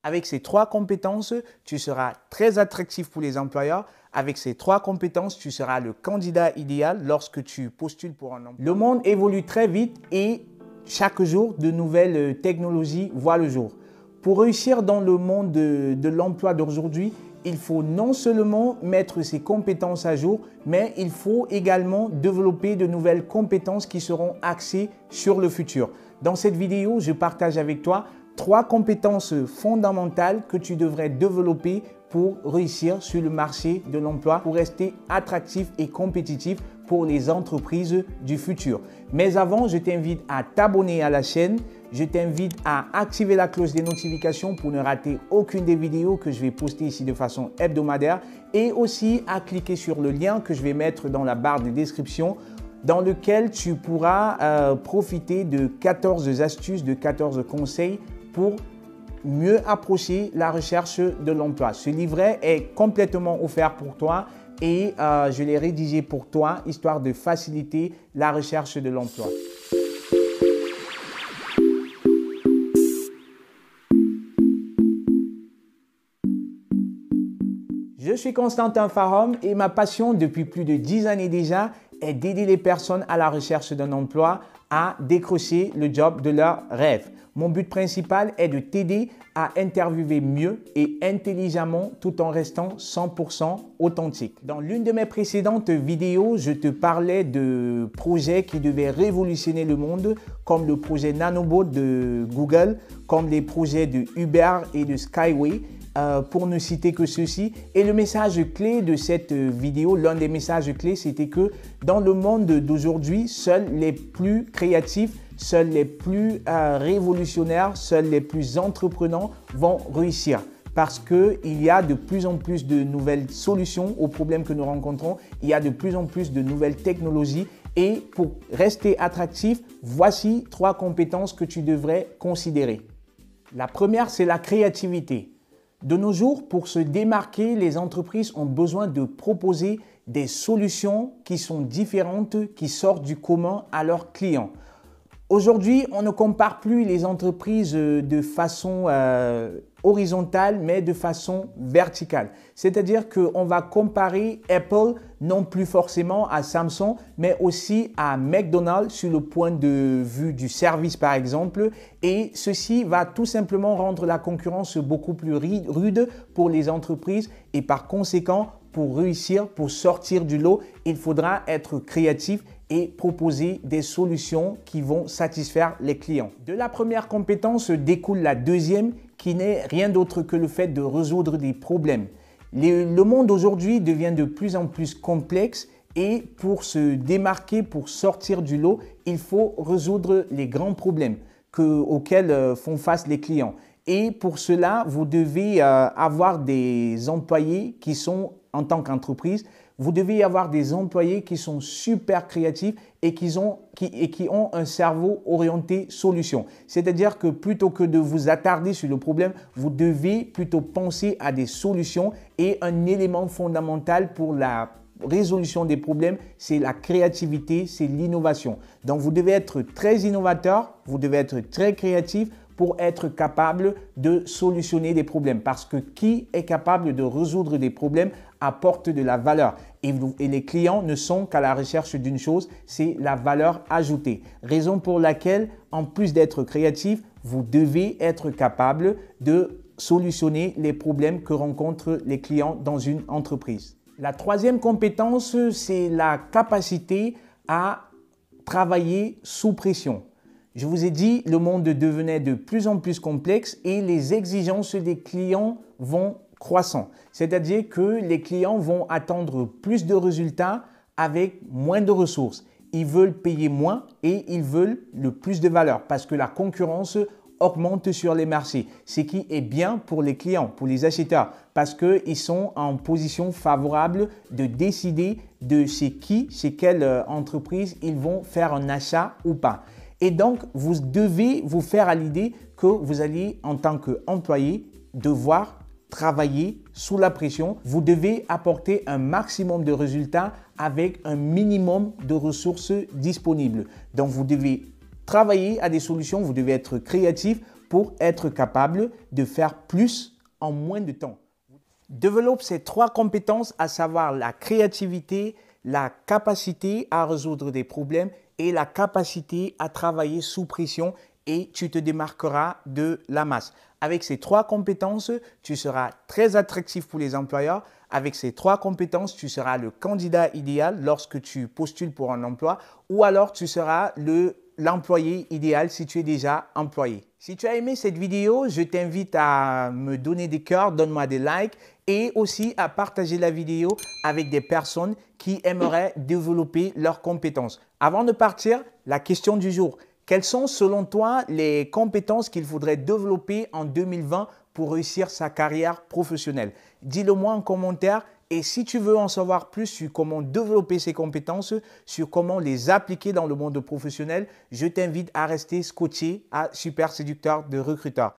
Avec ces 3 compétences, tu seras très attractif pour les employeurs. Avec ces 3 compétences, tu seras le candidat idéal lorsque tu postules pour un emploi. Le monde évolue très vite et chaque jour, de nouvelles technologies voient le jour. Pour réussir dans le monde de l'emploi d'aujourd'hui, il faut non seulement mettre ses compétences à jour, mais il faut également développer de nouvelles compétences qui seront axées sur le futur. Dans cette vidéo, je partage avec toi 3 compétences fondamentales que tu devrais développer pour réussir sur le marché de l'emploi, pour rester attractif et compétitif pour les entreprises du futur. Mais avant, je t'invite à t'abonner à la chaîne. Je t'invite à activer la cloche des notifications pour ne rater aucune des vidéos que je vais poster ici de façon hebdomadaire et aussi à cliquer sur le lien que je vais mettre dans la barre de description dans lequel tu pourras profiter de 14 astuces, de 14 conseils pour mieux approcher la recherche de l'emploi. Ce livret est complètement offert pour toi et je l'ai rédigé pour toi, histoire de faciliter la recherche de l'emploi. Je suis Constantin Farom et ma passion depuis plus de 10 années déjà est d'aider les personnes à la recherche d'un emploi à décrocher le job de leur rêve. Mon but principal est de t'aider à interviewer mieux et intelligemment tout en restant 100% authentique. Dans l'une de mes précédentes vidéos, je te parlais de projets qui devaient révolutionner le monde, comme le projet Nanobot de Google, comme les projets de Uber et de Skyway, pour ne citer que ceux-ci. Et le message clé de cette vidéo, l'un des messages clés, c'était que dans le monde d'aujourd'hui, seuls les plus créatifs, seuls les plus révolutionnaires, seuls les plus entreprenants vont réussir. Parce qu'il y a de plus en plus de nouvelles solutions aux problèmes que nous rencontrons. Il y a de plus en plus de nouvelles technologies. Et pour rester attractif, voici 3 compétences que tu devrais considérer. La première, c'est la créativité. De nos jours, pour se démarquer, les entreprises ont besoin de proposer des solutions qui sont différentes, qui sortent du commun à leurs clients. Aujourd'hui, on ne compare plus les entreprises de façon horizontale, mais de façon verticale. C'est-à-dire qu'on va comparer Apple non plus forcément à Samsung, mais aussi à McDonald's sur le point de vue du service par exemple. Et ceci va tout simplement rendre la concurrence beaucoup plus rude pour les entreprises et par conséquent, pour réussir, pour sortir du lot, il faudra être créatif et proposer des solutions qui vont satisfaire les clients. De la première compétence découle la deuxième qui n'est rien d'autre que le fait de résoudre des problèmes. Le monde aujourd'hui devient de plus en plus complexe et pour se démarquer, pour sortir du lot, il faut résoudre les grands problèmes auxquels font face les clients. Et pour cela, vous devez avoir des employés qui sont, en tant qu'entreprise, vous devez avoir des employés qui sont super créatifs et qui ont un cerveau orienté solution. C'est-à-dire que plutôt que de vous attarder sur le problème, vous devez plutôt penser à des solutions et un élément fondamental pour la résolution des problèmes, c'est la créativité, c'est l'innovation. Donc, vous devez être très innovateur, vous devez être très créatif pour être capable de solutionner des problèmes. Parce que qui est capable de résoudre des problèmes apporte de la valeur. Et les clients ne sont qu'à la recherche d'une chose, c'est la valeur ajoutée. Raison pour laquelle, en plus d'être créatif, vous devez être capable de solutionner les problèmes que rencontrent les clients dans une entreprise. La troisième compétence, c'est la capacité à travailler sous pression. Je vous ai dit, le monde devenait de plus en plus complexe et les exigences des clients vont croissant. C'est-à-dire que les clients vont attendre plus de résultats avec moins de ressources. Ils veulent payer moins et ils veulent le plus de valeur parce que la concurrence augmente sur les marchés. Ce qui est bien pour les clients, pour les acheteurs, parce qu'ils sont en position favorable de décider de chez quelle entreprise ils vont faire un achat ou pas. Et donc, vous devez vous faire à l'idée que vous allez, en tant qu'employé, devoir travailler sous la pression. Vous devez apporter un maximum de résultats avec un minimum de ressources disponibles. Donc, vous devez travailler à des solutions, vous devez être créatif pour être capable de faire plus en moins de temps. Développe ces 3 compétences, à savoir la créativité, la capacité à résoudre des problèmes et la capacité à travailler sous pression, et tu te démarqueras de la masse. Avec ces 3 compétences, tu seras très attractif pour les employeurs. Avec ces 3 compétences, tu seras le candidat idéal lorsque tu postules pour un emploi, ou alors tu seras l'employé idéal si tu es déjà employé. Si tu as aimé cette vidéo, je t'invite à me donner des cœurs, donne-moi des likes et aussi à partager la vidéo avec des personnes qui aimeraient développer leurs compétences. Avant de partir, la question du jour. Quelles sont selon toi les compétences qu'il faudrait développer en 2020 pour réussir sa carrière professionnelle? Dis-le moi en commentaire. Et si tu veux en savoir plus sur comment développer ces compétences, sur comment les appliquer dans le monde professionnel, je t'invite à rester scotché à Super Séducteur de Recruteur.